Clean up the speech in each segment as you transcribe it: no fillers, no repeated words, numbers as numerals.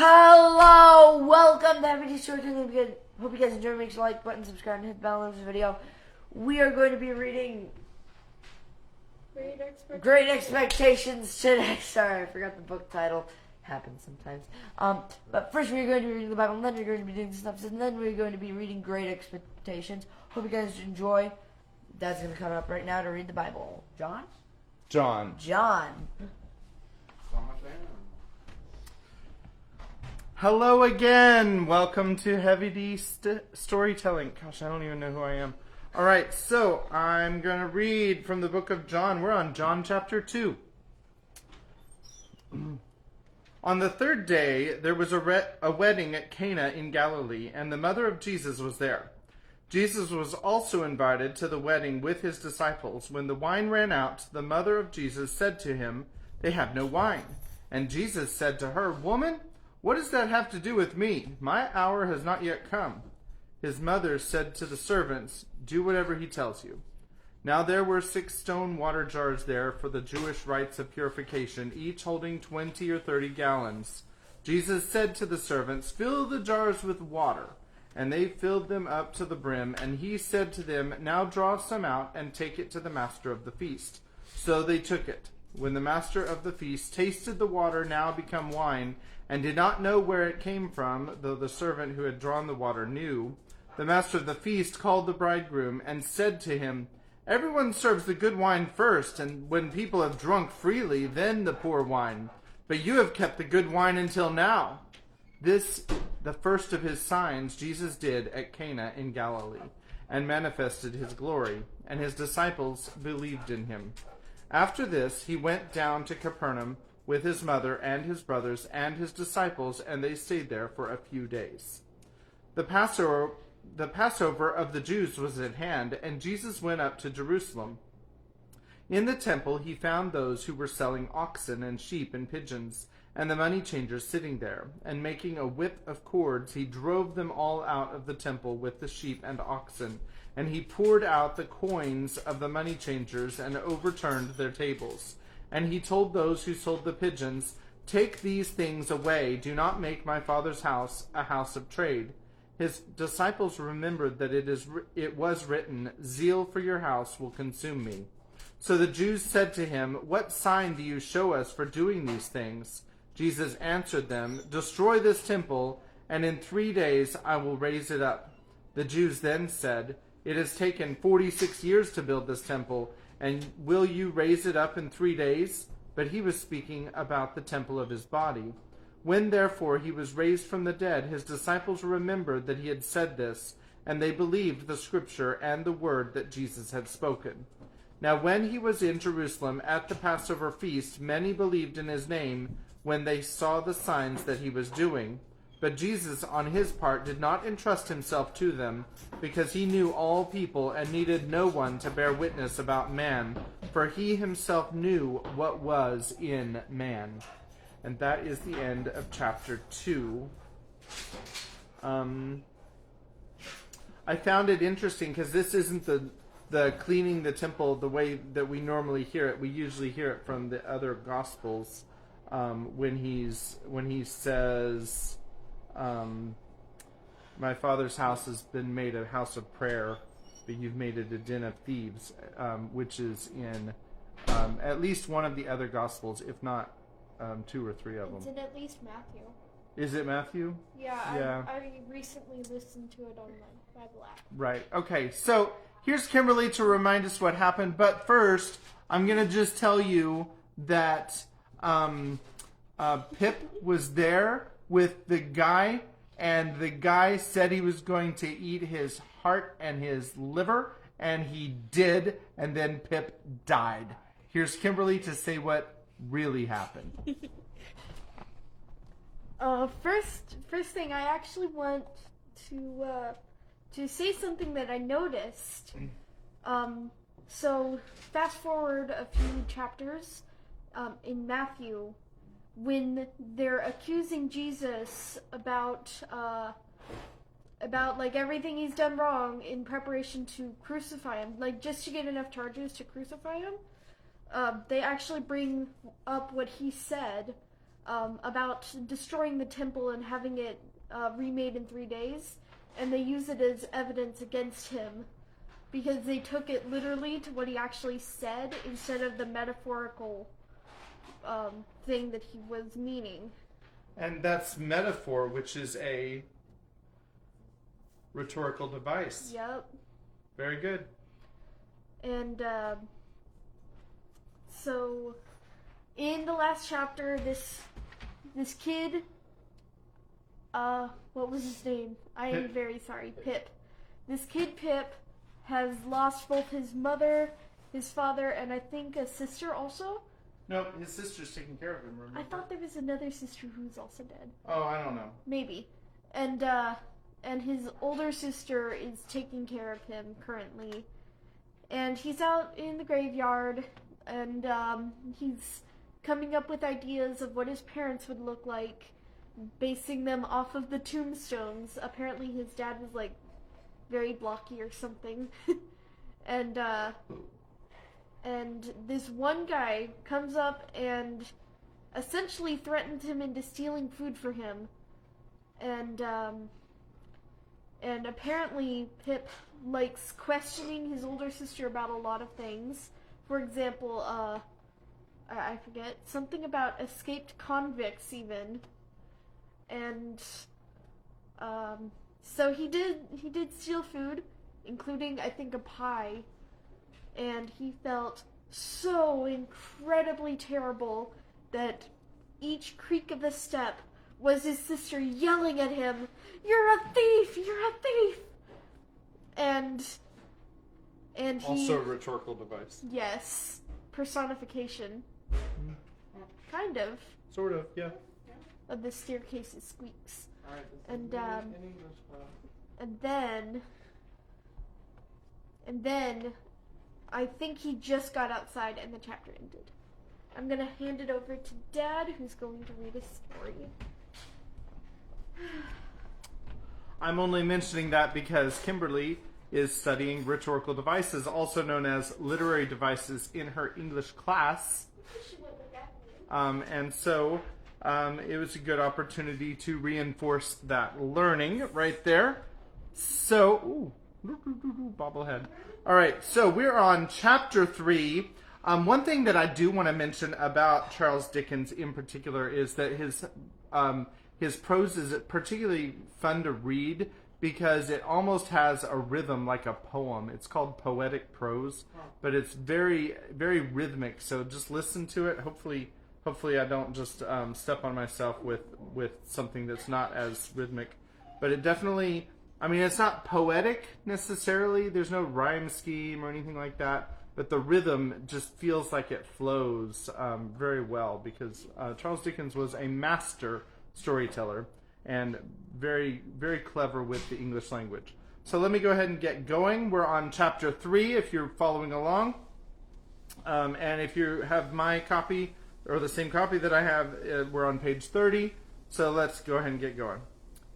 Hello, welcome to Heavy Storytelling. Hope you guys enjoy. Make sure to like button, subscribe, and hit the bell on this video. We are going to be reading Great Expectations today. Sorry, I forgot the book title. Happens sometimes. But first we're going to be reading the Bible, and then we're going to be doing stuff, and then we're going to be reading Great Expectations. Hope you guys enjoy. Dad's going to come up right now to read the Bible. John. Hello again. Welcome to Heavy D Storytelling. Gosh, I don't even know who I am. All right, so I'm going to read from the book of John. We're on John chapter 2. On the third day, there was a wedding at Cana in Galilee, and the mother of Jesus was there. Jesus was also invited to the wedding with his disciples. When the wine ran out, the mother of Jesus said to him, "They have no wine." And Jesus said to her, "Woman, what does that have to do with me? My hour has not yet come." His mother said to the servants, "Do whatever he tells you." Now there were 6 stone water jars there for the Jewish rites of purification, each holding 20 or 30 gallons. Jesus said to the servants, "Fill the jars with water." And they filled them up to the brim, and he said to them, "Now draw some out and take it to the master of the feast." So they took it. When the master of the feast tasted the water now become wine, and did not know where it came from, though the servant who had drawn the water knew, the master of the feast called the bridegroom and said to him, "Everyone serves the good wine first, and when people have drunk freely, then the poor wine. But you have kept the good wine until now." This, the first of his signs, Jesus did at Cana in Galilee, and manifested his glory, and his disciples believed in him. After this, he went down to Capernaum with his mother and his brothers and his disciples, and they stayed there for a few days. The Passover of the Jews was at hand, and Jesus went up to Jerusalem. In the temple he found those who were selling oxen and sheep and pigeons, and the money changers sitting there. And making a whip of cords, he drove them all out of the temple with the sheep and oxen. And he poured out the coins of the money changers and overturned their tables. And he told those who sold the pigeons, "Take these things away. Do not make my Father's house a house of trade." His disciples remembered that it was written, "Zeal for your house will consume me." So the Jews said to him, "What sign do you show us for doing these things?" Jesus answered them, "Destroy this temple, and in 3 days I will raise it up." The Jews then said, "It has taken 46 years to build this temple, and will you raise it up in 3 days?" But he was speaking about the temple of his body. When therefore he was raised from the dead, his disciples remembered that he had said this, and they believed the scripture and the word that Jesus had spoken. Now when he was in Jerusalem at the Passover feast, many believed in his name when they saw the signs that he was doing. But Jesus, on his part, did not entrust himself to them, because he knew all people and needed no one to bear witness about man, for he himself knew what was in man. And that is the end of chapter 2. I found it interesting because this isn't the cleaning the temple the way that we normally hear it. We usually hear it from the other Gospels when he says, "My Father's house has been made a house of prayer, but you've made it a den of thieves," which is in at least one of the other Gospels, if not 2 or 3 of them. It's in at least Matthew. Is it Matthew? Yeah. I recently listened to it on my Bible app. Right. Okay. So here's Kimberly to remind us what happened. But first, I'm going to just tell you that Pip was there with the guy, and the guy said he was going to eat his heart and his liver, and he did, and then Pip died. Here's Kimberly to say what really happened. First thing, I actually want to say something that I noticed. So fast forward a few chapters in Matthew, when they're accusing Jesus about like everything he's done wrong in preparation to crucify him, like just to get enough charges to crucify him. They actually bring up what he said about destroying the temple and having it remade in 3 days, and they use it as evidence against him because they took it literally to what he actually said instead of the metaphorical thing that he was meaning. And that's metaphor, which is a rhetorical device. Yep. Very good. And so in the last chapter, this kid, what was his name? I am Pip. very sorry, Pip. This kid Pip has lost both his mother, his father, and I think a sister also. No, his sister's taking care of him, remember? I thought there was another sister who's also dead. Oh, I don't know. Maybe. And his older sister is taking care of him currently. And he's out in the graveyard, and he's coming up with ideas of what his parents would look like, basing them off of the tombstones. Apparently his dad was, like, very blocky or something. And this one guy comes up and essentially threatens him into stealing food for him. And apparently Pip likes questioning his older sister about a lot of things. For example, I forget, something about escaped convicts even. And so he did steal food, including I think a pie. And he felt so incredibly terrible that each creak of the step was his sister yelling at him, "You're a thief! You're a thief!" And he... Also a rhetorical device. Yes. Personification. Kind of. Sort of, yeah. Of the staircase's squeaks. Alright, And then I think he just got outside and the chapter ended. I'm gonna hand it over to Dad, who's going to read a story. I'm only mentioning that because Kimberly is studying rhetorical devices, also known as literary devices, in her English class. And so it was a good opportunity to reinforce that learning right there. So, bobblehead. All right, so we're on chapter 3. One thing that I do want to mention about Charles Dickens in particular is that his prose is particularly fun to read because it almost has a rhythm like a poem. It's called poetic prose, but it's very, very rhythmic. So just listen to it. Hopefully I don't just step on myself with something that's not as rhythmic. But it definitely, I mean, it's not poetic necessarily. There's no rhyme scheme or anything like that. But the rhythm just feels like it flows very well because Charles Dickens was a master storyteller and very, very clever with the English language. So let me go ahead and get going. We're on chapter 3 if you're following along. And if you have my copy or the same copy that I have, we're on page 30. So let's go ahead and get going.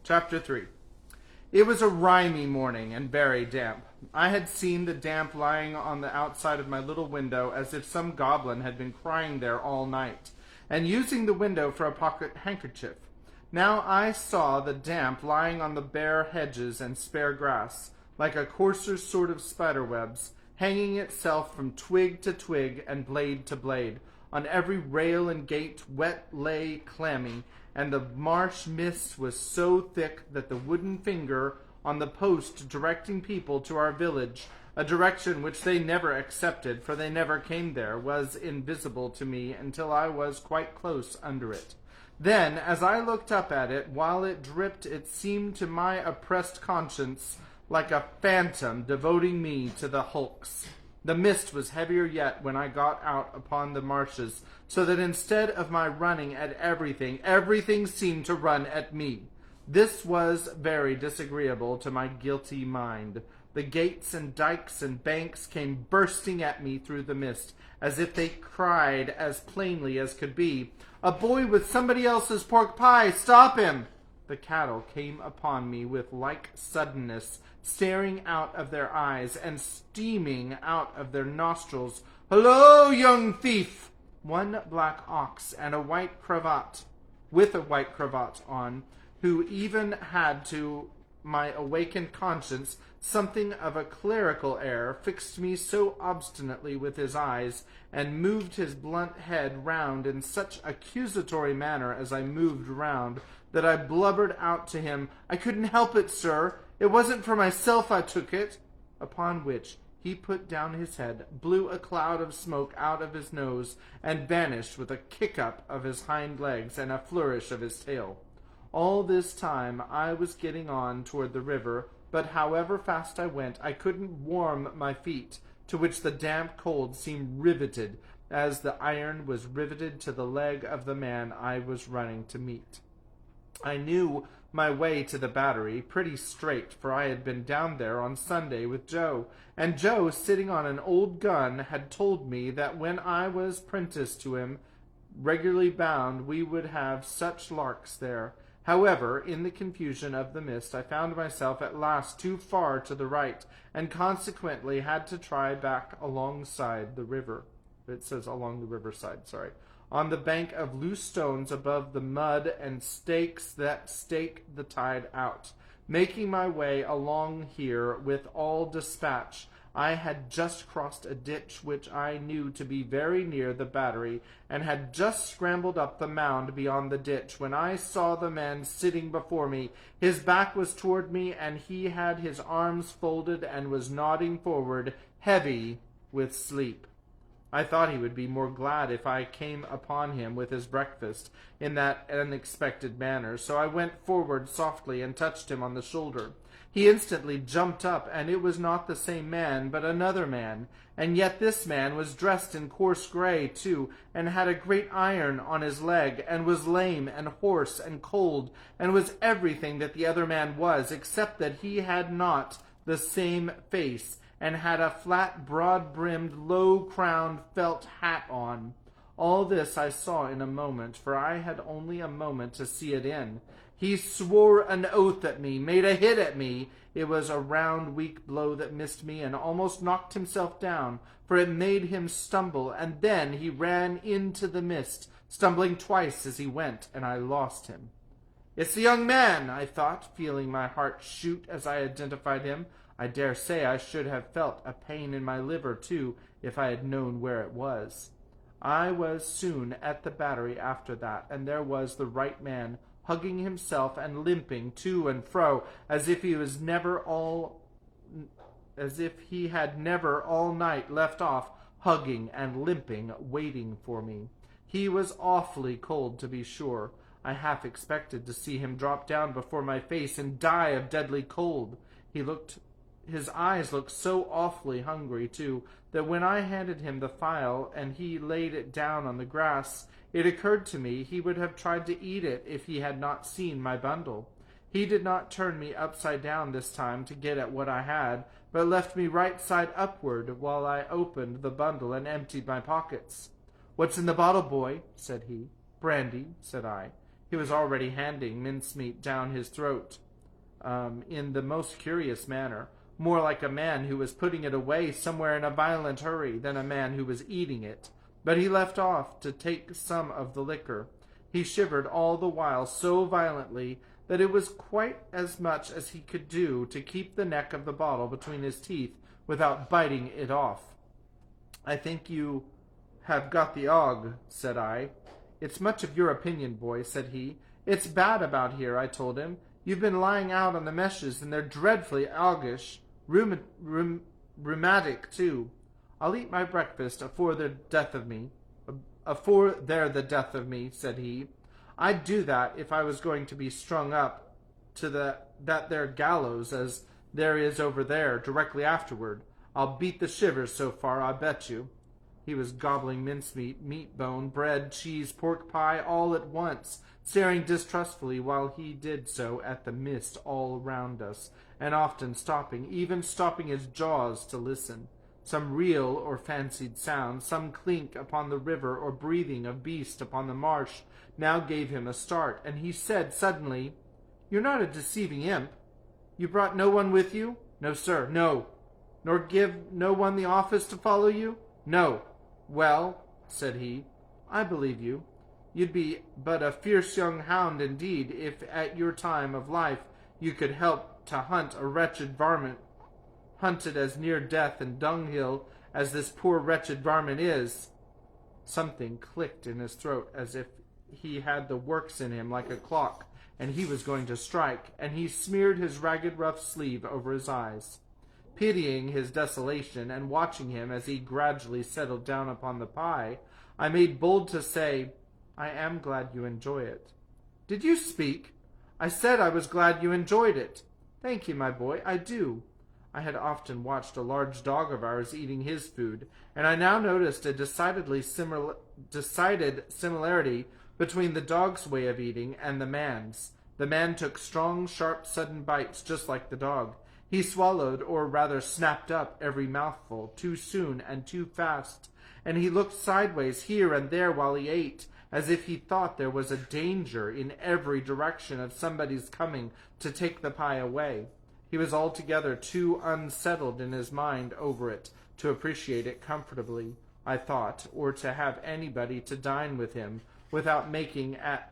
Chapter 3. It was a rimy morning and very damp. I had seen the damp lying on the outside of my little window as if some goblin had been crying there all night, and using the window for a pocket handkerchief. Now I saw the damp lying on the bare hedges and spare grass, like a coarser sort of spiderwebs, hanging itself from twig to twig and blade to blade. On every rail and gate wet lay clammy, and the marsh mist was so thick that the wooden finger on the post directing people to our village, a direction which they never accepted, for they never came there, was invisible to me until I was quite close under it. Then, as I looked up at it, while it dripped, it seemed to my oppressed conscience like a phantom devoting me to the hulks. The mist was heavier yet when I got out upon the marshes, so that instead of my running at everything seemed to run at me. This was very disagreeable to my guilty mind. The gates and dikes and banks came bursting at me through the mist, as if they cried as plainly as could be, "A boy with somebody else's pork pie! Stop him!" The cattle came upon me with like suddenness, staring out of their eyes and steaming out of their nostrils. "Hullo, young thief!" One black ox and a white cravat with a white cravat on, who even had, to my awakened conscience, something of a clerical air, fixed me so obstinately with his eyes, and moved his blunt head round in such accusatory manner as I moved round, that I blubbered out to him, "I couldn't help it, sir. It wasn't for myself I took it." Upon which he put down his head, blew a cloud of smoke out of his nose, and vanished with a kick-up of his hind legs and a flourish of his tail. All this time I was getting on toward the river, but however fast I went, I couldn't warm my feet, to which the damp cold seemed riveted, as the iron was riveted to the leg of the man I was running to meet. I knew my way to the Battery pretty straight, for I had been down there on Sunday with Joe, and Joe, sitting on an old gun, had told me that when I was prentice to him, regularly bound, we would have such larks there. However, in the confusion of the mist, I found myself at last too far to the right, and consequently had to try back alongside the river. It says along the riverside, sorry. On the bank of loose stones above the mud and stakes that stake the tide out. Making my way along here with all dispatch, I had just crossed a ditch which I knew to be very near the Battery, and had just scrambled up the mound beyond the ditch, when I saw the man sitting before me. His back was toward me, and he had his arms folded and was nodding forward, heavy with sleep. I thought he would be more glad if I came upon him with his breakfast in that unexpected manner, so I went forward softly and touched him on the shoulder. He instantly jumped up, and it was not the same man, but another man, and yet this man was dressed in coarse grey, too, and had a great iron on his leg, and was lame and hoarse and cold, and was everything that the other man was, except that he had not the same face, and had a flat, broad-brimmed, low-crowned felt hat on. All this I saw in a moment, for I had only a moment to see it in. He swore an oath at me, made a hit at me. It was a round, weak blow that missed me and almost knocked himself down, for it made him stumble, and then he ran into the mist, stumbling twice as he went, and I lost him. "It's the young man," I thought, feeling my heart shoot as I identified him. I dare say I should have felt a pain in my liver, too, if I had known where it was. I was soon at the Battery after that, and there was the right man, hugging himself and limping to and fro, as if he had never all night left off hugging and limping, waiting for me. He was awfully cold, to be sure. I half expected to see him drop down before my face and die of deadly cold. His eyes looked so awfully hungry, too, that when I handed him the file and he laid it down on the grass, it occurred to me he would have tried to eat it if he had not seen my bundle. He did not turn me upside down this time to get at what I had, but left me right side upward while I opened the bundle and emptied my pockets. "What's in the bottle, boy?" said he. "Brandy," said I. He was already handing mincemeat down his throat in the most curious manner, more like a man who was putting it away somewhere in a violent hurry than a man who was eating it. But he left off to take some of the liquor. He shivered all the while so violently that it was quite as much as he could do to keep the neck of the bottle between his teeth without biting it off. "I think you have got the ague," said I. "It's much of your opinion, boy," said he. "It's bad about here," I told him. "You've been lying out on the meshes, and they're dreadfully aguish. Rheumatic, too. I'll eat my breakfast afore they're the death of me, said he. "I'd do that if I was going to be strung up to that there gallows as there is over there directly afterward. I'll beat the shivers so far, I bet you." He was gobbling mincemeat, meat bone, bread, cheese, pork pie, all at once, staring distrustfully while he did so at the mist all round us, and often stopping his jaws to listen. Some real or fancied sound, some clink upon the river or breathing of beast upon the marsh, now gave him a start, and he said suddenly, "You're not a deceiving imp? You brought no one with you?" "No, sir, no." "Nor give no one the office to follow you?" "No." "Well," said he, "I believe you. You'd be but a fierce young hound indeed, if at your time of life you could help to hunt a wretched varmint, hunted as near death and dunghill as this poor wretched varmint is. Something clicked in his throat as if he had the works in him like a clock, and he was going to strike, and he smeared his ragged rough sleeve over his eyes. Pitying his desolation, and watching him as he gradually settled down upon the pie, I made bold to say, "I am glad you enjoy it." "Did you speak? I said I was glad you enjoyed it." "Thank you, my boy, I do." I had often watched a large dog of ours eating his food, and I now noticed a decided similarity between the dog's way of eating and the man's. The man took strong, sharp, sudden bites just like the dog. He swallowed, or rather snapped up, every mouthful, too soon and too fast, and he looked sideways here and there while he ate, as if he thought there was a danger in every direction of somebody's coming to take the pie away. He was altogether too unsettled in his mind over it to appreciate it comfortably, I thought, or to have anybody to dine with him without making a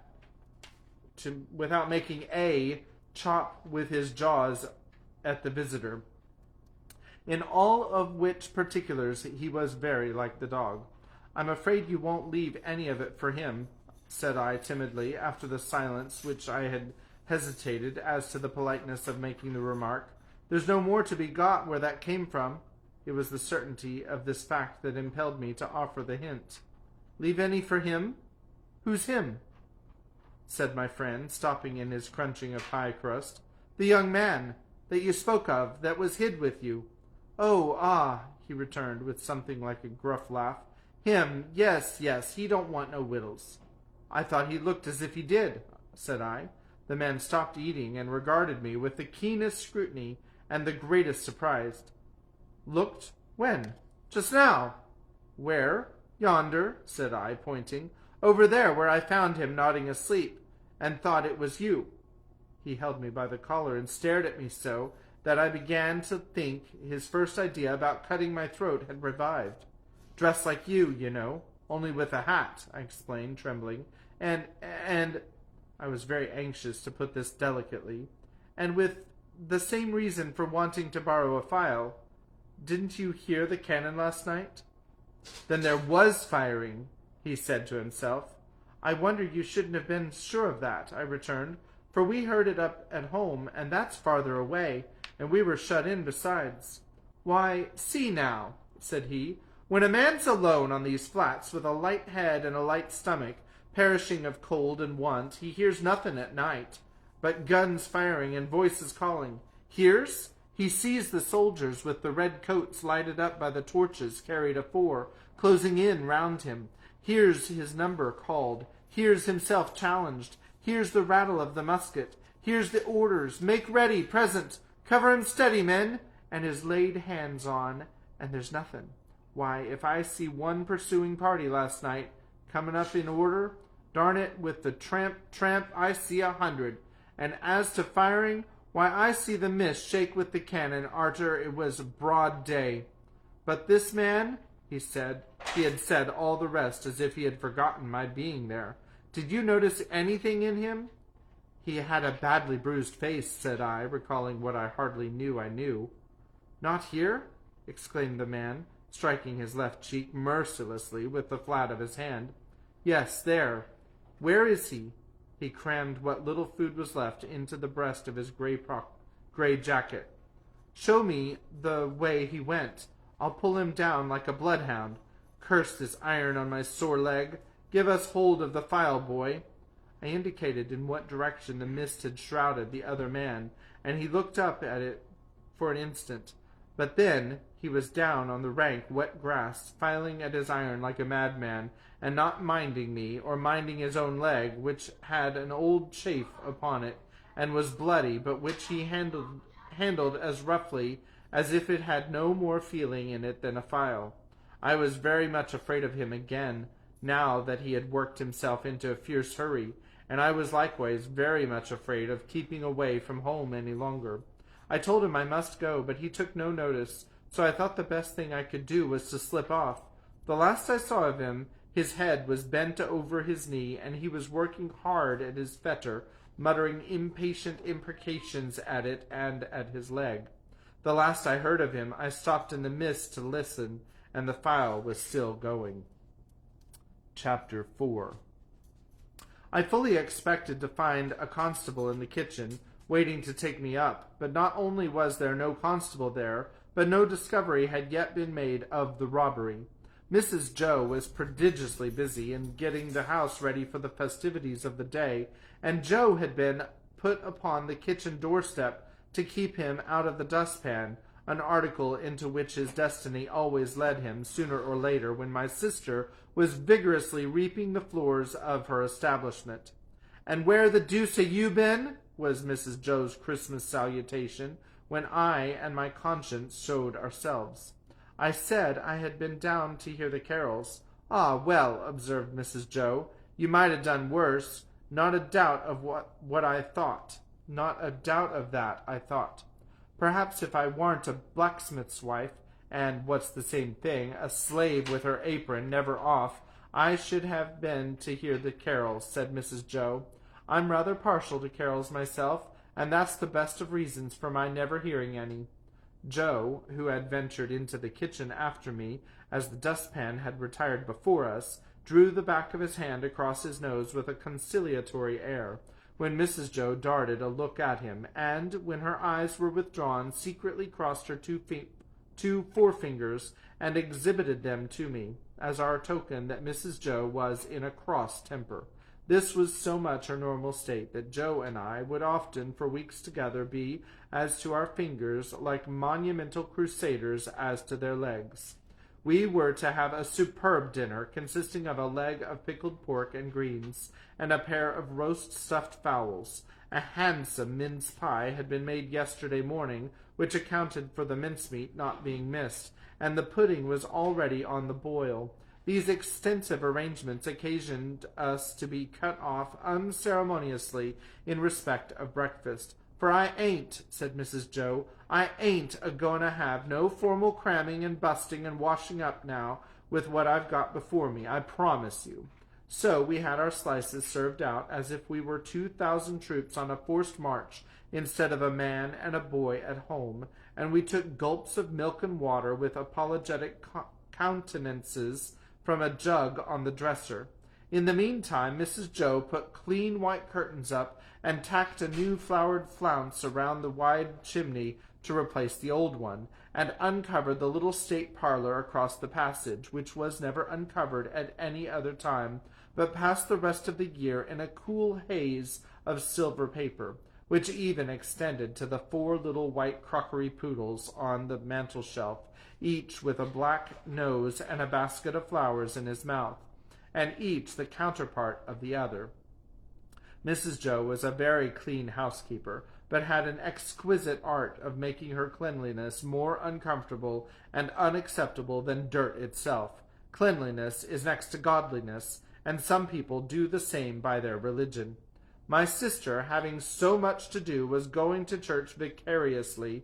chop with his jaws at the visitor. In all of which particulars he was very like the dog. "I'm afraid you won't leave any of it for him," said I timidly, after the silence which I had hesitated as to the politeness of making the remark. "There's no more to be got where that came from." It was the certainty of this fact that impelled me to offer the hint. "Leave any for him? Who's him?" said my friend, stopping in his crunching of pie crust. "The young man that you spoke of, that was hid with you." "Oh, ah," he returned with something like a gruff laugh. "Him, yes, he don't want no wittles." "I thought he looked as if he did," said I. The man stopped eating and regarded me with the keenest scrutiny and the greatest surprise. "Looked? When?" "Just now." "Where?" "Yonder," said I, pointing. "Over there where I found him nodding asleep, and thought it was you." He held me by the collar and stared at me so that I began to think his first idea about cutting my throat had revived. "Dressed like you know, only with a hat," I explained, trembling. And I was very anxious to put this delicately. "And with the same reason for wanting to borrow a file. Didn't you hear the cannon last night?" "Then there was firing," he said to himself. "I wonder you shouldn't have been sure of that," I returned, "for we heard it up at home, and that's farther away, and we were shut in besides." "Why, see now," said he, "when a man's alone on these flats with a light head and a light stomach, perishing of cold and want, he hears nothing at night but guns firing and voices calling. Hears? He sees the soldiers with the red coats lighted up by the torches carried afore, closing in round him, hears his number called, hears himself challenged, hears the rattle of the musket, hears the orders, 'Make ready, present, cover him steady, men,' and is laid hands on, and there's nothing. Why, if I see one pursuing party last night, coming up in order, darn it, with the tramp, I see 100. And as to firing, why, I see the mist shake with the cannon arter it was broad day. But this man," he had said all the rest as if he had forgotten my being there. "Did you notice anything in him?" "He had a badly bruised face," said I, recalling what I hardly knew I knew. "Not here?" exclaimed the man, striking his left cheek mercilessly with the flat of his hand. "Yes, there." "Where is he?" He crammed what little food was left into the breast of his gray jacket. "Show me the way he went. I'll pull him down like a bloodhound. Curse this iron on my sore leg. Give us hold of the file, boy." I indicated in what direction the mist had shrouded the other man, and he looked up at it for an instant. But then he was down on the rank wet grass, filing at his iron like a madman, and not minding me, or minding his own leg, which had an old chafe upon it, and was bloody, but which he handled as roughly as if it had no more feeling in it than a file. I was very much afraid of him again, now that he had worked himself into a fierce hurry, and I was likewise very much afraid of keeping away from home any longer. I told him I must go, but he took no notice, so I thought the best thing I could do was to slip off. The last I saw of him, His head was bent over his knee, and he was working hard at his fetter, muttering impatient imprecations at it and at his leg. The last I heard of him, I stopped in the mist to listen, and the file was still going. Chapter 4. I fully expected to find a constable in the kitchen, waiting to take me up, but not only was there no constable there, but no discovery had yet been made of the robbery. Mrs. Joe was prodigiously busy in getting the house ready for the festivities of the day, and Joe had been put upon the kitchen doorstep to keep him out of the dustpan, an article into which his destiny always led him sooner or later when my sister was vigorously reaping the floors of her establishment. "And where the deuce have you been?" was Mrs. Joe's Christmas salutation, when I and my conscience showed ourselves. I said I had been down to hear the carols. "Ah, well," observed Mrs. Joe, "you might have done worse. Not a doubt of what I thought. Not a doubt of that, I thought. Perhaps if I warn't a blacksmith's wife, and, what's the same thing, a slave with her apron never off, I should have been to hear the carols," said Mrs. Joe. "I'm rather partial to carols myself, and that's the best of reasons for my never hearing any." Joe, who had ventured into the kitchen after me, as the dustpan had retired before us, drew the back of his hand across his nose with a conciliatory air, when Mrs. Joe darted a look at him, and, when her eyes were withdrawn, secretly crossed her two forefingers and exhibited them to me, as our token that Mrs. Joe was in a cross temper. This was so much our normal state that Joe and I would often for weeks together be, as to our fingers, like monumental crusaders as to their legs. We were to have a superb dinner, consisting of a leg of pickled pork and greens, and a pair of roast stuffed fowls. A handsome mince pie had been made yesterday morning, which accounted for the mincemeat not being missed, and the pudding was already on the boil. These extensive arrangements occasioned us to be cut off unceremoniously in respect of breakfast. "For I ain't," said Mrs. Joe, "I ain't a-goin' to have no formal cramming and busting and washing up now with what I've got before me, I promise you." So we had our slices served out as if we were 2,000 troops on a forced march instead of a man and a boy at home, and we took gulps of milk and water with apologetic countenances from a jug on the dresser. In the meantime, Mrs. Joe put clean white curtains up and tacked a new flowered flounce around the wide chimney to replace the old one, and uncovered the little state parlor across the passage, which was never uncovered at any other time, but passed the rest of the year in a cool haze of silver paper, which even extended to the 4 little white crockery poodles on the mantel-shelf, each with a black nose and a basket of flowers in his mouth, and each the counterpart of the other. Mrs. Joe was a very clean housekeeper, but had an exquisite art of making her cleanliness more uncomfortable and unacceptable than dirt itself. Cleanliness is next to godliness, and some people do the same by their religion. My sister, having so much to do, was going to church vicariously.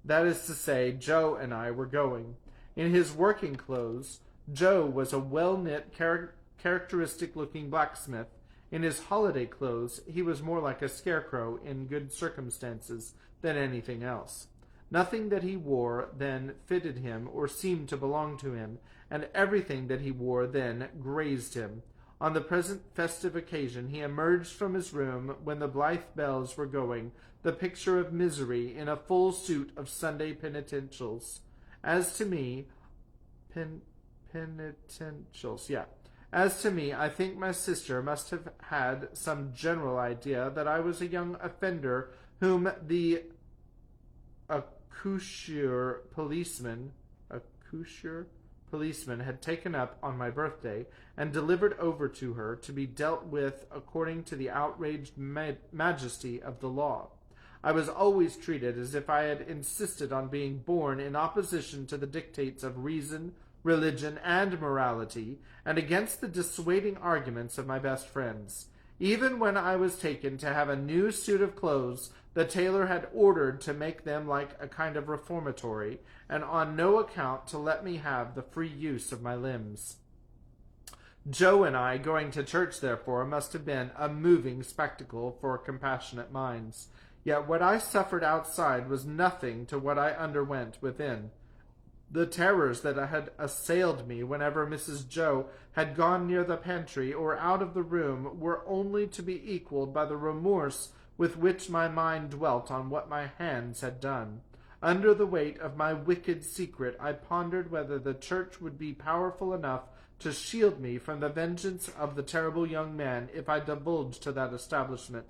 That is to say, Joe and I were going. In his working clothes, Joe was a well-knit, characteristic-looking blacksmith. In his holiday clothes, he was more like a scarecrow in good circumstances than anything else. Nothing that he wore then fitted him or seemed to belong to him, and everything that he wore then grazed him. On the present festive occasion he emerged from his room when the blithe bells were going, the picture of misery in a full suit of Sunday penitentials. As to me, I think my sister must have had some general idea that I was a young offender whom the accoucheur policeman had taken up on my birthday and delivered over to her to be dealt with according to the outraged majesty of the law. I was always treated as if I had insisted on being born in opposition to the dictates of reason, religion, and morality, and against the dissuading arguments of my best friends. Even when I was taken to have a new suit of clothes, the tailor had ordered to make them like a kind of reformatory, and on no account to let me have the free use of my limbs. Joe and I going to church, therefore, must have been a moving spectacle for compassionate minds. Yet what I suffered outside was nothing to what I underwent within. The terrors that had assailed me whenever Mrs. Joe had gone near the pantry or out of the room were only to be equaled by the remorse with which my mind dwelt on what my hands had done. Under the weight of my wicked secret, I pondered whether the church would be powerful enough to shield me from the vengeance of the terrible young man if I divulged to that establishment.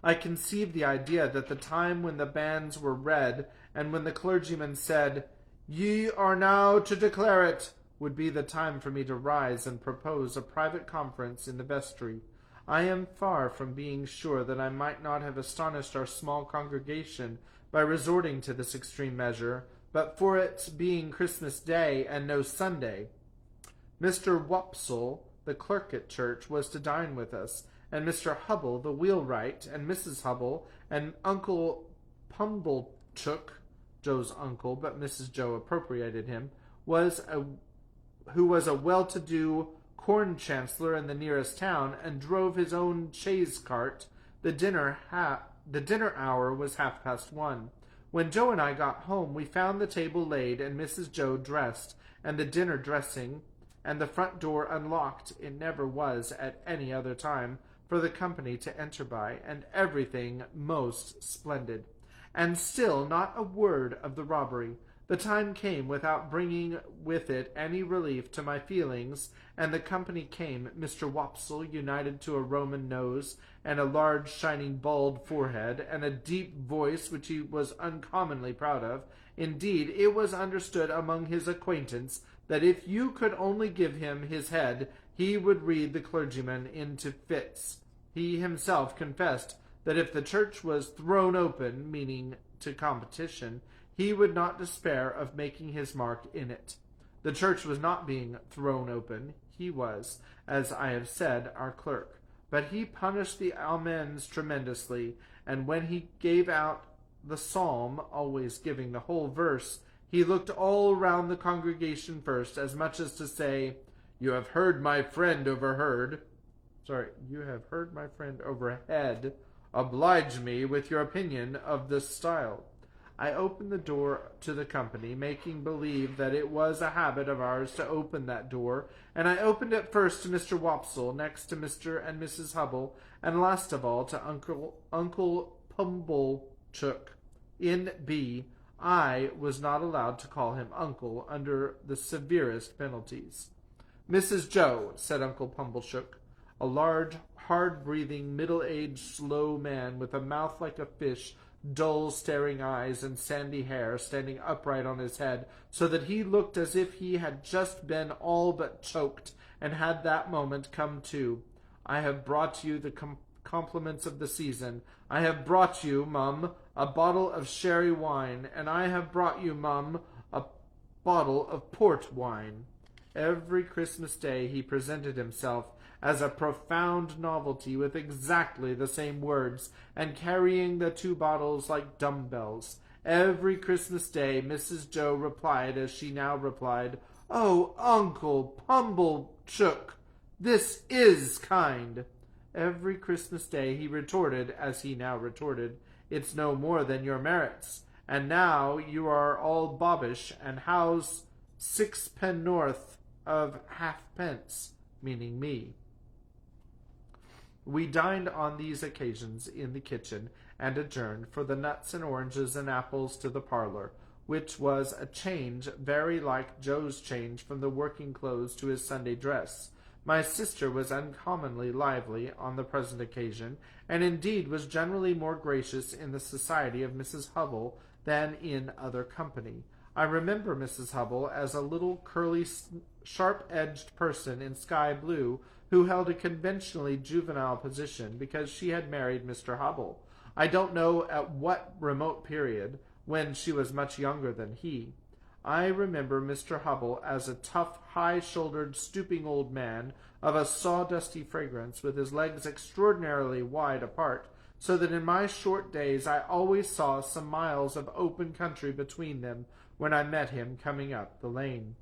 I conceived the idea that the time when the banns were read, and when the clergyman said, "Ye are now to declare it," would be the time for me to rise and propose a private conference in the vestry. I am far from being sure that I might not have astonished our small congregation by resorting to this extreme measure, but for its being Christmas Day and no Sunday. Mr. Wopsle, the clerk at church, was to dine with us, and Mr. Hubble, the wheelwright, and Mrs. Hubble, and Uncle Pumblechook, Joe's uncle, but Mrs. Joe appropriated him, who was a well-to-do corn chancellor in the nearest town, and drove his own chaise cart. The dinner hour was 1:30. When Joe and I got home, we found the table laid, and Mrs. Joe dressed, and the dinner dressing, and the front door unlocked. It never was at any other time for the company to enter by, and everything most splendid. And still not a word of the robbery. The time came without bringing with it any relief to my feelings, and the company came, Mr. Wopsle, united to a Roman nose, and a large shining bald forehead, and a deep voice which he was uncommonly proud of. Indeed, it was understood among his acquaintance that if you could only give him his head, he would read the clergyman into fits. He himself confessed that if the church was thrown open, meaning to competition, he would not despair of making his mark in it. The church was not being thrown open. He was, as I have said, our clerk. But he punished the amens tremendously, and when he gave out the psalm, always giving the whole verse, he looked all round the congregation first, as much as to say, You have heard my friend overhead. Oblige me with your opinion of this style. I opened the door to the company, making believe that it was a habit of ours to open that door, and I opened it first to Mr. Wopsle, next to Mr. and Mrs. Hubble, and last of all to Uncle Pumblechook. In B, I was not allowed to call him uncle under the severest penalties. Mrs. Joe, said Uncle Pumblechook, a large, hard-breathing, middle-aged, slow man with a mouth like a fish, dull, staring eyes, and sandy hair, standing upright on his head, so that he looked as if he had just been all but choked, and had that moment come to. I have brought you the compliments of the season. I have brought you, mum, a bottle of sherry wine, and I have brought you, mum, a bottle of port wine. Every Christmas Day he presented himself as a profound novelty, with exactly the same words, and carrying the two bottles like dumbbells. Every Christmas Day Mrs. Joe replied as she now replied, "Oh, Uncle Pumblechook, this is kind." Every Christmas Day he retorted as he now retorted, "It's no more than your merits. And now you are all bobbish, and how's 6 pennorth of halfpence?" meaning me. We dined on these occasions in the kitchen, and adjourned for the nuts and oranges and apples to the parlor, which was a change very like Joe's change from the working clothes to his Sunday dress. My sister was uncommonly lively on the present occasion, and indeed was generally more gracious in the society of Mrs. Hubble than in other company. I remember Mrs. Hubble as a little curly, sharp-edged person in sky blue, who held a conventionally juvenile position because she had married Mr. Hubble. I don't know at what remote period, when she was much younger than he. I remember Mr. Hubble as a tough, high-shouldered, stooping old man of a sawdusty fragrance, with his legs extraordinarily wide apart, so that in my short days I always saw some miles of open country between them when I met him coming up the lane.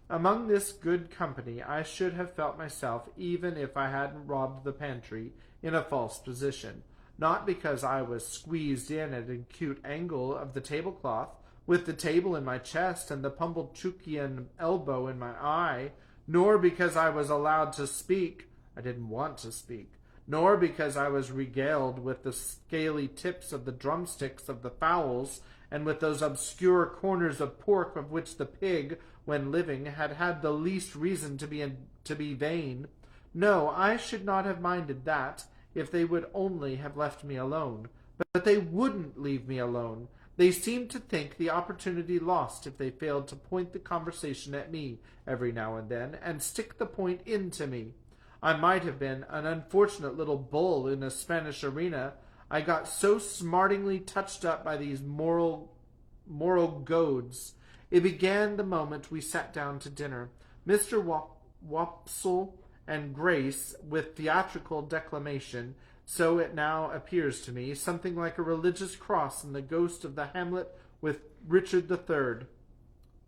Among this good company I should have felt myself, even if I hadn't robbed the pantry, in a false position, not because I was squeezed in at an acute angle of the tablecloth, with the table in my chest and the Pumblechukian elbow in my eye, nor because I was allowed to speak, I didn't want to speak, nor because I was regaled with the scaly tips of the drumsticks of the fowls, and with those obscure corners of pork of which the pig, when living, had had the least reason to be vain. No, I should not have minded that, if they would only have left me alone. But they wouldn't leave me alone. They seemed to think the opportunity lost if they failed to point the conversation at me every now and then, and stick the point into me. I might have been an unfortunate little bull in a Spanish arena. I got so smartingly touched up by these moral goads. It began the moment we sat down to dinner. Mr. Wopsle and Grace, with theatrical declamation, so it now appears to me, something like a religious cross in the ghost of the Hamlet with Richard III,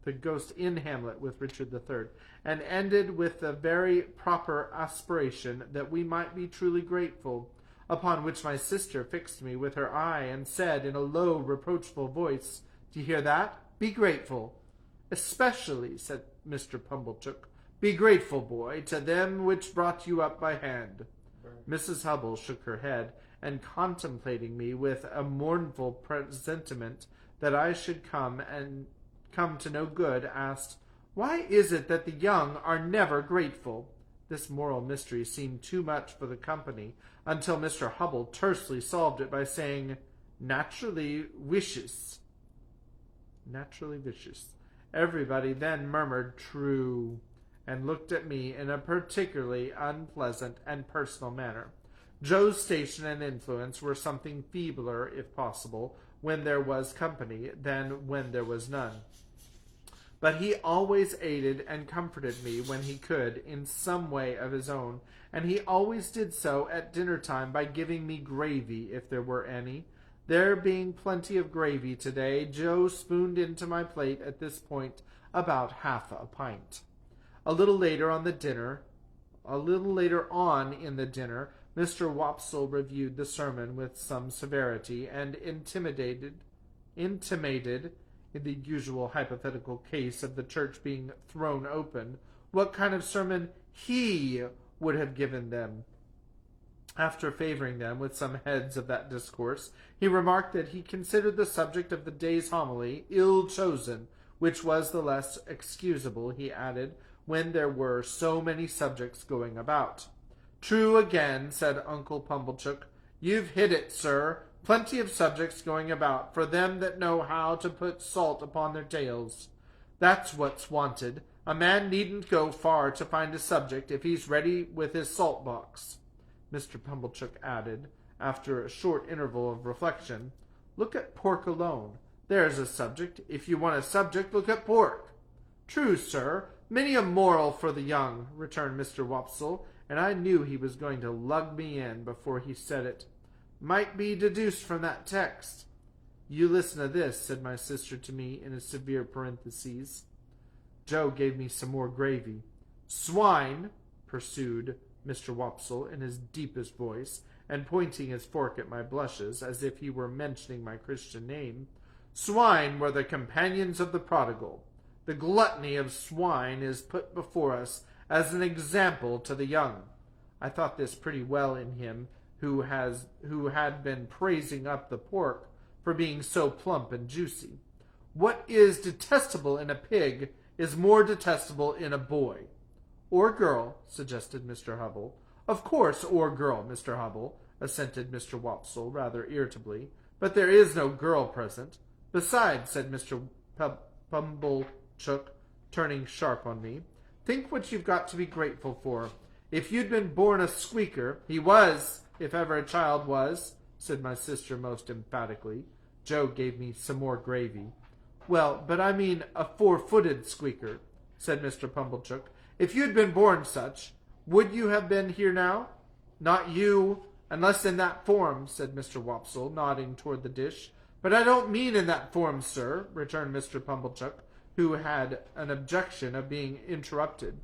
the ghost in Hamlet with Richard III, and ended with the very proper aspiration that we might be truly grateful, upon which my sister fixed me with her eye and said in a low, reproachful voice, "Do you hear that? Be grateful." "Especially," said Mr. Pumblechook, "be grateful, boy, to them which brought you up by hand." Mrs. Hubble shook her head, and contemplating me with a mournful presentiment that I should come to no good, asked, "Why is it that the young are never grateful?" This moral mystery seemed too much for the company, until Mr. Hubble tersely solved it by saying, "Naturally vicious." Naturally vicious. Everybody then murmured "True," and looked at me in a particularly unpleasant and personal manner. Joe's station and influence were something feebler, if possible, when there was company than when there was none. But he always aided and comforted me when he could, in some way of his own, and he always did so at dinner-time by giving me gravy, if there were any. There being plenty of gravy today, Joe spooned into my plate at this point about half a pint. A little later on in the dinner, Mr. Wopsle reviewed the sermon with some severity, and intimated, in the usual hypothetical case of the church being thrown open, what kind of sermon he would have given them. After favoring them with some heads of that discourse, he remarked that he considered the subject of the day's homily ill chosen, which was the less excusable, he added, when there were so many subjects going about. "True again," said Uncle Pumblechook. "You've hit it, sir. Plenty of subjects going about, for them that know how to put salt upon their tails. That's what's wanted. A man needn't go far to find a subject if he's ready with his salt-box." Mr. Pumblechook added, after a short interval of reflection, "Look at pork alone. There's a subject. If you want a subject, look at pork." "True, sir. Many a moral for the young," returned Mr. Wopsle, and I knew he was going to lug me in before he said it. "Might be deduced from that text." "You listen to this," said my sister to me in a severe parenthesis. Joe gave me some more gravy. "Swine," pursued Mr. Wopsle in his deepest voice, and pointing his fork at my blushes as if he were mentioning my Christian name, "swine were the companions of the prodigal. The gluttony of swine is put before us as an example to the young." I thought this pretty well in him who had been praising up the pork for being so plump and juicy. What is detestable in a pig is more detestable in a boy. "Or girl," suggested Mr. Hubble. "Of course, or girl, Mr. Hubble," assented Mr. Wopsle, rather irritably. "But there is no girl present. Besides," said Mr. Pumblechook, turning sharp on me, "think what you've got to be grateful for. If you'd been born a squeaker—" "He was, if ever a child was," said my sister most emphatically. Joe gave me some more gravy. "Well, but I mean a four-footed squeaker," said Mr. Pumblechook. "If you'd been born such, would you have been here now?" "Not you, unless in that form," said Mr. Wopsle, nodding toward the dish. "But I don't mean in that form, sir," returned Mr. Pumblechook. who had an objection of being interrupted.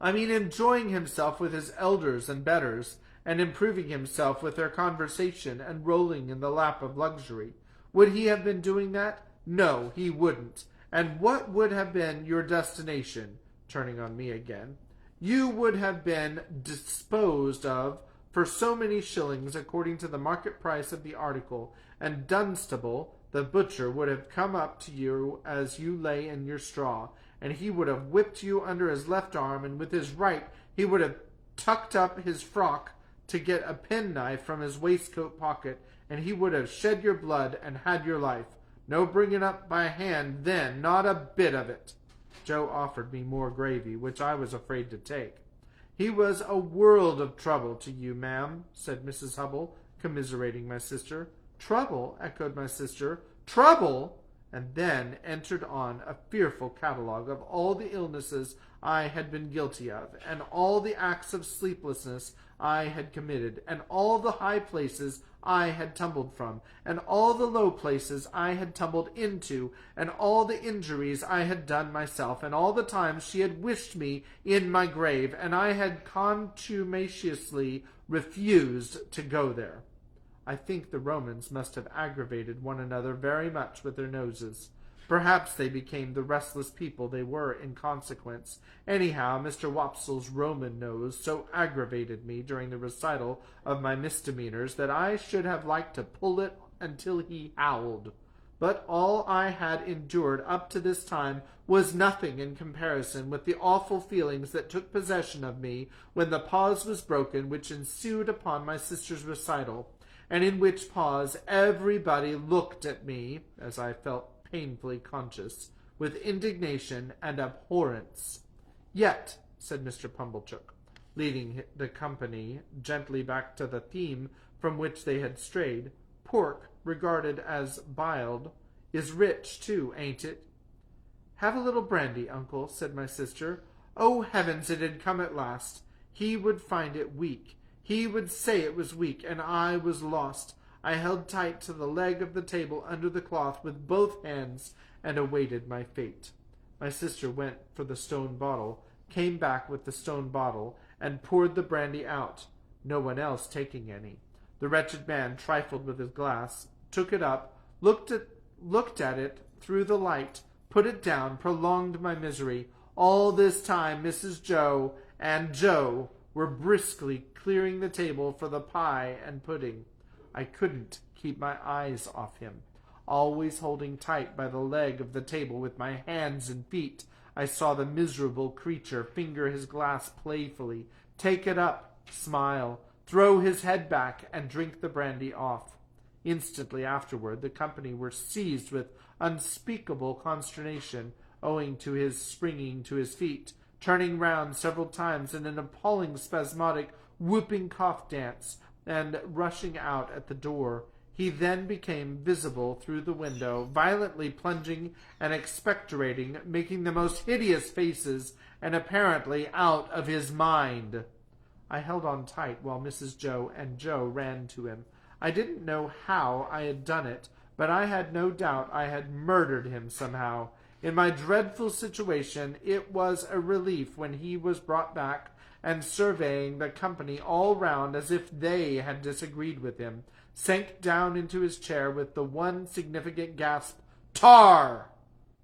I mean enjoying himself with his elders and betters, and improving himself with their conversation and rolling in the lap of luxury. Would he have been doing that? No, he wouldn't. And what would have been your destination? Turning on me again. You would have been disposed of for so many shillings according to the market price of the article, and Dunstable, the butcher, would have come up to you as you lay in your straw, and he would have whipped you under his left arm, and with his right he would have tucked up his frock to get a penknife from his waistcoat pocket, and he would have shed your blood and had your life. No bringing up by hand then, not a bit of it. Joe offered me more gravy, which I was afraid to take. He was a world of trouble to you, ma'am, said Mrs. Hubble, commiserating my sister. Trouble, echoed my sister. Trouble! And then entered on a fearful catalogue of all the illnesses I had been guilty of, and all the acts of sleeplessness I had committed, and all the high places I had tumbled from, and all the low places I had tumbled into, and all the injuries I had done myself, and all the times she had wished me in my grave, and I had contumaciously refused to go there. I think the Romans must have aggravated one another very much with their noses. Perhaps they became the restless people they were in consequence. Anyhow, Mr. Wopsle's Roman nose so aggravated me during the recital of my misdemeanors that I should have liked to pull it until he howled. But all I had endured up to this time was nothing in comparison with the awful feelings that took possession of me when the pause was broken which ensued upon my sister's recital, and in which pause everybody looked at me, as I felt painfully conscious, with indignation and abhorrence. Yet, said Mr. Pumblechook, leading the company gently back to the theme from which they had strayed, pork, regarded as biled, is rich too, ain't it? Have a little brandy, uncle, said my sister. Oh, heavens, it had come at last. He would find it weak. He would say it was weak, and I was lost. I held tight to the leg of the table under the cloth with both hands and awaited my fate. My sister went for the stone bottle, came back with the stone bottle, and poured the brandy out, no one else taking any. The wretched man trifled with his glass, took it up, looked at it through the light, put it down, prolonged my misery. All this time Mrs. Joe and Joe were briskly clearing the table for the pie and pudding. I couldn't keep my eyes off him. Always holding tight by the leg of the table with my hands and feet, I saw the miserable creature finger his glass playfully, take it up, smile, throw his head back, and drink the brandy off. Instantly afterward, the company were seized with unspeakable consternation, owing to his springing to his feet, turning round several times in an appalling spasmodic whooping cough dance, and rushing out at the door. He then became visible through the window, violently plunging and expectorating, making the most hideous faces, and apparently out of his mind. I held on tight while Mrs. Joe and Joe ran to him. I didn't know how I had done it, but I had no doubt I had murdered him somehow. In my dreadful situation, it was a relief when he was brought back, and surveying the company all round as if they had disagreed with him, sank down into his chair with the one significant gasp, "Tar!"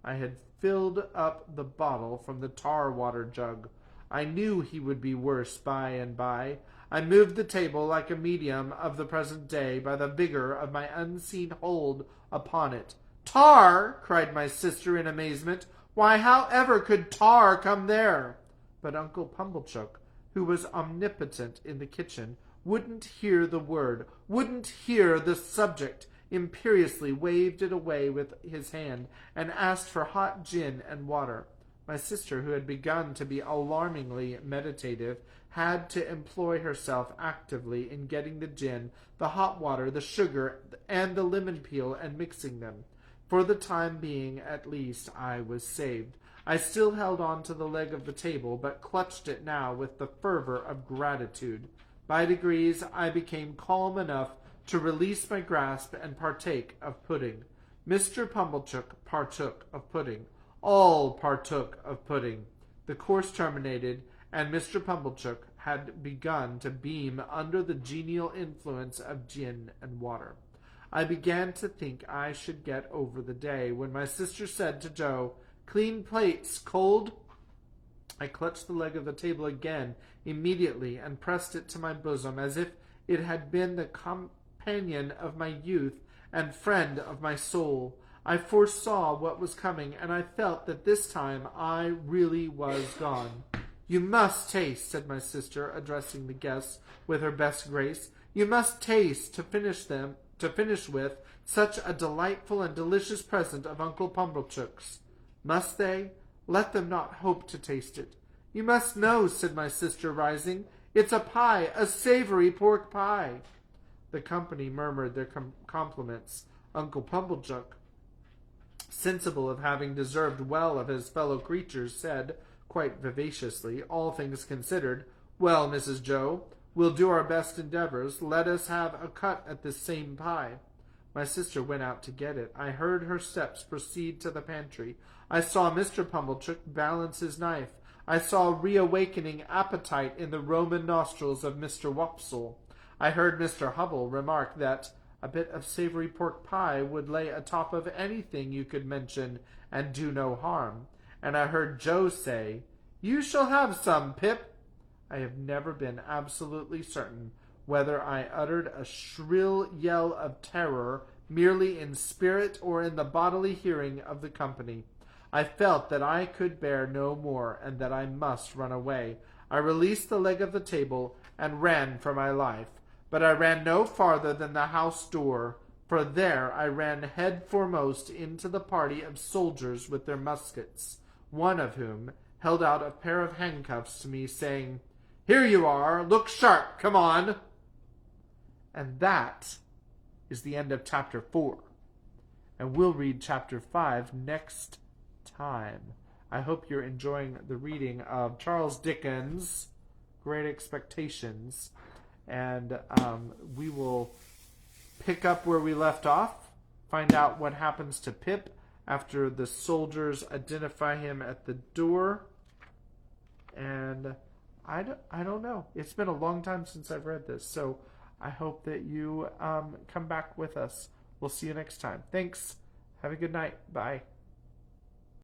I had filled up the bottle from the tar water jug. I knew he would be worse by and by. I moved the table like a medium of the present day by the vigor of my unseen hold upon it. "Tar!" cried my sister in amazement. "Why, how ever could tar come there?" But Uncle Pumblechook, who was omnipotent in the kitchen, wouldn't hear the word, wouldn't hear the subject, imperiously waved it away with his hand, and asked for hot gin and water. My sister, who had begun to be alarmingly meditative, had to employ herself actively in getting the gin, the hot water, the sugar, and the lemon peel, and mixing them. For the time being, at least, I was saved. I still held on to the leg of the table, but clutched it now with the fervor of gratitude. By degrees I became calm enough to release my grasp and partake of pudding. Mr. Pumblechook partook of pudding. All partook of pudding. The course terminated, and Mr. Pumblechook had begun to beam under the genial influence of gin and water. I began to think I should get over the day, when my sister said to Joe, "Clean plates, cold?" I clutched the leg of the table again immediately and pressed it to my bosom as if it had been the companion of my youth and friend of my soul. I foresaw what was coming, and I felt that this time I really was gone. "You must taste," said my sister, addressing the guests with her best grace. "You must taste to finish with such a delightful and delicious present of Uncle Pumblechook's." "Must they? Let them not hope to taste it." "You must know," said my sister, rising. "It's a pie, a savory pork pie." The company murmured their compliments. Uncle Pumblechook, sensible of having deserved well of his fellow creatures, said, quite vivaciously, all things considered, "Well, Mrs. Joe, we'll do our best endeavors. Let us have a cut at this same pie." My sister went out to get it. I heard her steps proceed to the pantry. I saw Mr. Pumblechook balance his knife. I saw reawakening appetite in the Roman nostrils of Mr. Wopsle. I heard Mr. Hubble remark that a bit of savory pork pie would lay atop of anything you could mention and do no harm. And I heard Joe say, "You shall have some, Pip." I have never been absolutely certain whether I uttered a shrill yell of terror merely in spirit or in the bodily hearing of the company. I felt that I could bear no more, and that I must run away. I released the leg of the table and ran for my life. But I ran no farther than the house door, for there I ran head foremost into the party of soldiers with their muskets, one of whom held out a pair of handcuffs to me, saying, "Here you are, look sharp, come on." And that is the end of chapter 4. And we'll read chapter 5 next time. I hope you're enjoying the reading of Charles Dickens' Great Expectations. And we will pick up where we left off, find out what happens to Pip after the soldiers identify him at the door. And I don't know. It's been a long time since I've read this, so I hope that you come back with us. We'll see you next time. Thanks. Have a good night. Bye.